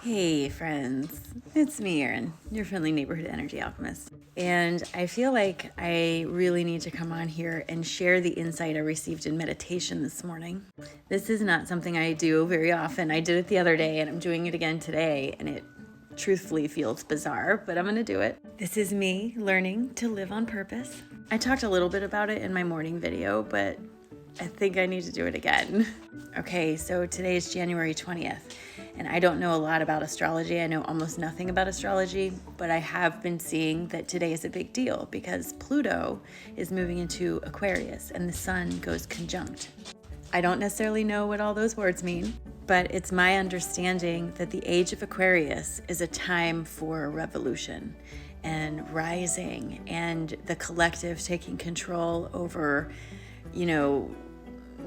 Hey friends, it's me, Erin, your friendly neighborhood energy alchemist. And I feel like I really need to come on here and share the insight I received in meditation this morning. This is not something I do very often. I did it the other day and I'm doing it again today, and it truthfully feels bizarre, but I'm gonna do it. This is me learning to live on purpose. I talked a little bit about it in my morning video, but I think I need to do it again. Okay, so today is January 20th, and I don't know a lot about astrology. I know almost nothing about astrology, but I have been seeing that today is a big deal because Pluto is moving into Aquarius and the sun goes conjunct. I don't necessarily know what all those words mean, but it's my understanding that the age of Aquarius is a time for revolution and rising and the collective taking control over,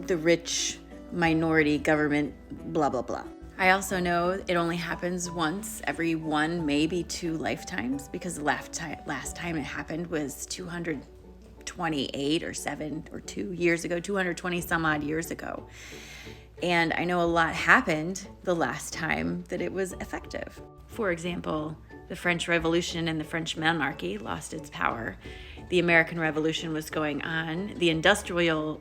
the rich minority government, blah, blah, blah. I also know it only happens once every one, maybe two lifetimes, because the last time it happened was 228 or 7 or 2 years ago, 220 some odd years ago. And I know a lot happened the last time that it was effective. For example, the French Revolution and the French monarchy lost its power. The American Revolution was going on. The Industrial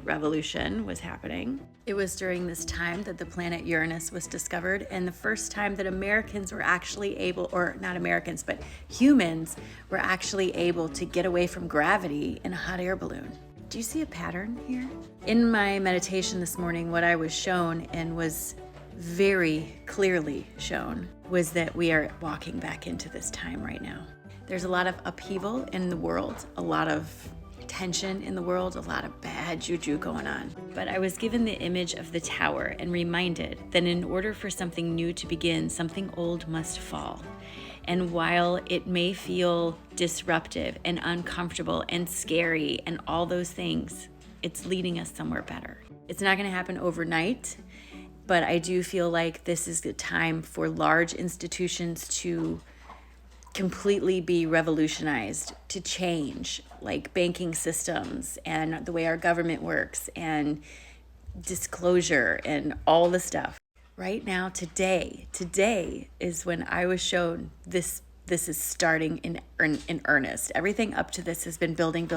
Revolution was happening. It was during this time that the planet Uranus was discovered, and the first time that Americans were actually able, or not Americans, but humans were actually able to get away from gravity in a hot air balloon. Do you see a pattern here? In my meditation this morning, what I was shown and was very clearly shown was that we are walking back into this time right now. There's a lot of upheaval in the world, a lot of tension in the world, a lot of bad juju going on. But I was given the image of the tower and reminded that in order for something new to begin, something old must fall. And while it may feel disruptive and uncomfortable and scary and all those things, it's leading us somewhere better. It's not going to happen overnight, but I do feel like this is the time for large institutions to completely be revolutionized, to change, like banking systems and the way our government works and disclosure and all the stuff. Right now, today is when I was shown this is starting in earnest. Everything up to this has been building.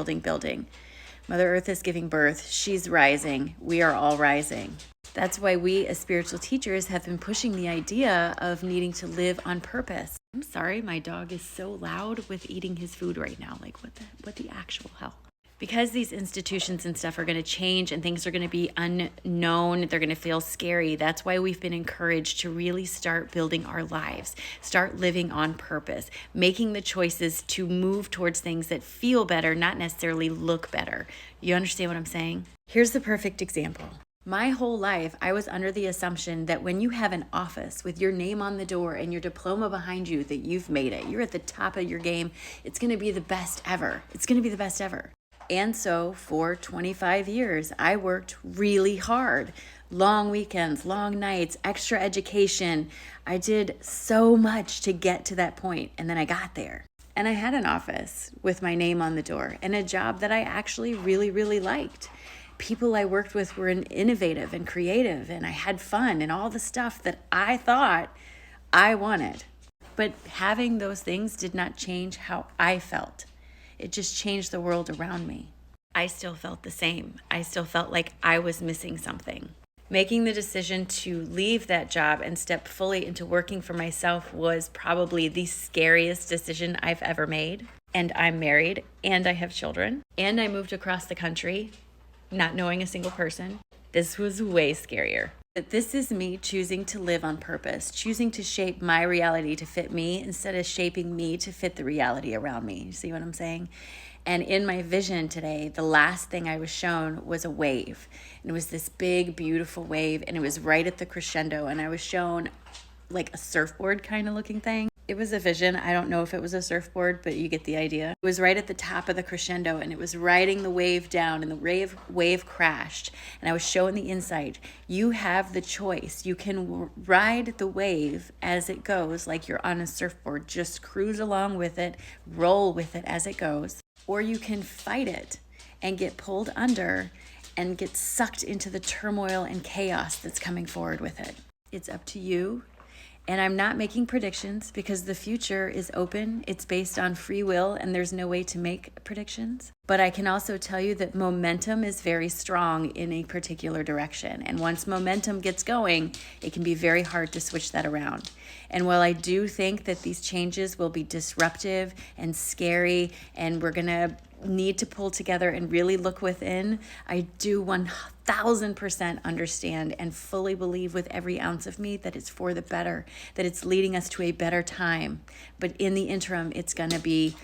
Mother Earth is giving birth. She's rising. We are all rising. That's why we as spiritual teachers have been pushing the idea of needing to live on purpose. I'm sorry, my dog is so loud with eating his food right now. Like what the actual hell? Because these institutions and stuff are going to change and things are going to be unknown, they're going to feel scary. That's why we've been encouraged to really start building our lives, start living on purpose, making the choices to move towards things that feel better, not necessarily look better. You understand what I'm saying? Here's the perfect example. My whole life, I was under the assumption that when you have an office with your name on the door and your diploma behind you, that you've made it. You're at the top of your game. It's going to be the best ever. It's going to be the best ever. And so for 25 years, I worked really hard. Long weekends, long nights, extra education. I did so much to get to that point, and then I got there. And I had an office with my name on the door and a job that I actually really, really liked. People I worked with were innovative and creative, and I had fun and all the stuff that I thought I wanted. But having those things did not change how I felt. It just changed the world around me. I still felt the same. I still felt like I was missing something. Making the decision to leave that job and step fully into working for myself was probably the scariest decision I've ever made. And I'm married, and I have children, and I moved across the country, not knowing a single person. This was way scarier. But this is me choosing to live on purpose, choosing to shape my reality to fit me instead of shaping me to fit the reality around me. You see what I'm saying? And in my vision today, the last thing I was shown was a wave. And it was this big, beautiful wave, and it was right at the crescendo. And I was shown like a surfboard kind of looking thing. It was a vision. I don't know if it was a surfboard, but you get the idea. It was right at the top of the crescendo, and it was riding the wave down, and the wave crashed. And I was shown the insight. You have the choice. You can ride the wave as it goes, like you're on a surfboard. Just cruise along with it, roll with it as it goes. Or you can fight it and get pulled under and get sucked into the turmoil and chaos that's coming forward with it. It's up to you. And I'm not making predictions because the future is open. It's based on free will and there's no way to make predictions. But I can also tell you that momentum is very strong in a particular direction. And once momentum gets going, it can be very hard to switch that around. And while I do think that these changes will be disruptive and scary, and we're going to need to pull together and really look within, I do 1000% understand and fully believe with every ounce of me that it's for the better, that it's leading us to a better time. But in the interim, it's going to be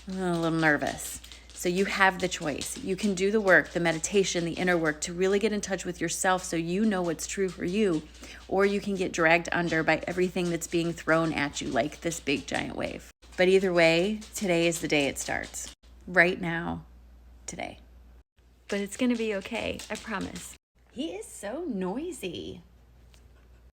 a little nervous. So you have the choice. You can do the work, the meditation, the inner work to really get in touch with yourself so you know what's true for you, or you can get dragged under by everything that's being thrown at you like this big giant wave. But either way, today is the day it starts. Right now, today. But it's going to be okay, I promise. He is so noisy.